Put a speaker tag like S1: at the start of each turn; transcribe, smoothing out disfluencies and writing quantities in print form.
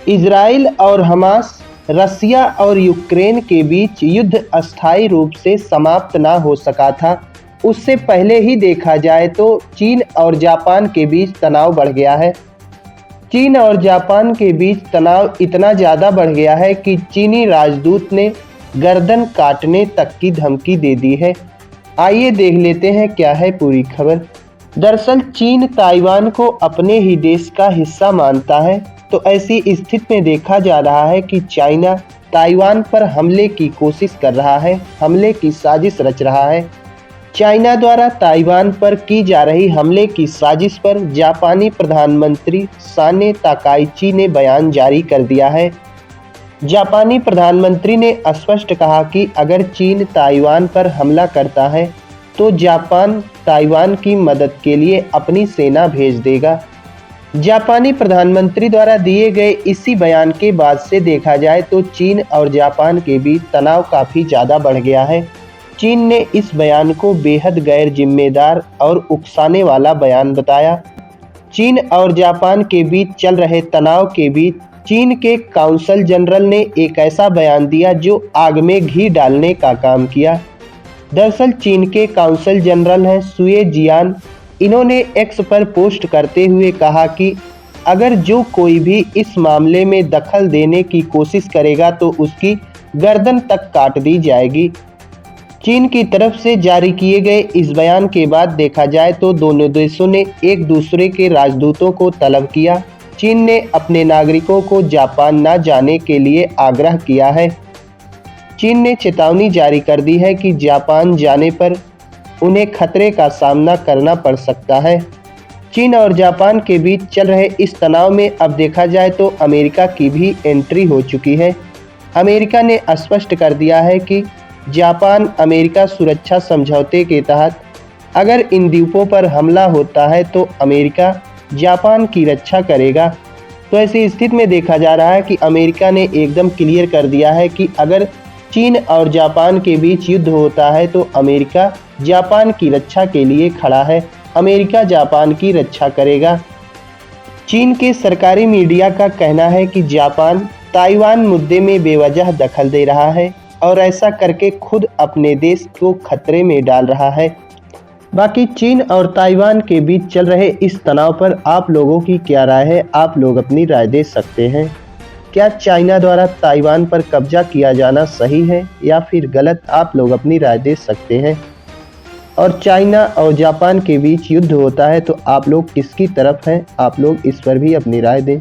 S1: Israel और Hamas, रसिया और Ukraine के बीच युद्ध अस्थायी रूप से समाप्त ना हो सका था। उससे पहले ही देखा जाए तो चीन और जापान के बीच तनाव बढ़ गया है। चीन और जापान के बीच तनाव इतना ज़्यादा बढ़ गया है कि चीनी राजदूत ने गर्दन काटने तक की धमकी दे दी है। आइए देख लेते हैं क्या है पूरी खबर। दरअसल चीन ताइवान को अपने ही देश का हिस्सा मानता है, तो ऐसी स्थिति में देखा जा रहा है कि चाइना ताइवान पर हमले की कोशिश कर रहा है, हमले की साजिश रच रहा है। चाइना द्वारा ताइवान पर की जा रही हमले की साजिश पर जापानी प्रधानमंत्री साने ताकाइची ने बयान जारी कर दिया है। जापानी प्रधानमंत्री ने स्पष्ट कहा कि अगर चीन ताइवान पर हमला करता है तो जापान ताइवान की मदद के लिए अपनी सेना भेज देगा। जापानी प्रधानमंत्री द्वारा दिए गए इसी बयान के बाद से देखा जाए तो चीन और जापान के बीच तनाव काफ़ी ज़्यादा बढ़ गया है। चीन ने इस बयान को बेहद गैर जिम्मेदार और उकसाने वाला बयान बताया। चीन और जापान के बीच चल रहे तनाव के बीच चीन के काउंसल जनरल ने एक ऐसा बयान दिया जो आग में घी डालने का काम किया। दरअसल चीन के काउंसल जनरल हैं सुए जियान। इन्होंने एक्स पर पोस्ट करते हुए कहा कि अगर जो कोई भी इस मामले में दखल देने की कोशिश करेगा तो उसकी गर्दन तक काट दी जाएगी। चीन की तरफ से जारी किए गए इस बयान के बाद देखा जाए तो दोनों देशों ने एक दूसरे के राजदूतों को तलब किया। चीन ने अपने नागरिकों को जापान न जाने के लिए आग्रह किया है। चीन ने चेतावनी जारी कर दी है कि जापान जाने पर उन्हें खतरे का सामना करना पड़ सकता है। चीन और जापान के बीच चल रहे इस तनाव में अब देखा जाए तो अमेरिका की भी एंट्री हो चुकी है। अमेरिका ने स्पष्ट कर दिया है कि जापान अमेरिका सुरक्षा समझौते के तहत अगर इन द्वीपों पर हमला होता है तो अमेरिका जापान की रक्षा करेगा। तो ऐसी स्थिति में देखा जा रहा है कि अमेरिका ने एकदम क्लियर कर दिया है कि अगर चीन और जापान के बीच युद्ध होता है तो अमेरिका जापान की रक्षा के लिए खड़ा है, अमेरिका जापान की रक्षा करेगा। चीन के सरकारी मीडिया का कहना है कि जापान ताइवान मुद्दे में बेवजह दखल दे रहा है और ऐसा करके खुद अपने देश को खतरे में डाल रहा है। बाकी चीन और ताइवान के बीच चल रहे इस तनाव पर आप लोगों की क्या राय है? आप लोग अपनी राय दे सकते हैं। क्या चाइना द्वारा ताइवान पर कब्जा किया जाना सही है या फिर गलत? आप लोग अपनी राय दे सकते हैं। और चाइना और जापान के बीच युद्ध होता है तो आप लोग किसकी तरफ हैं? आप लोग इस पर भी अपनी राय दें।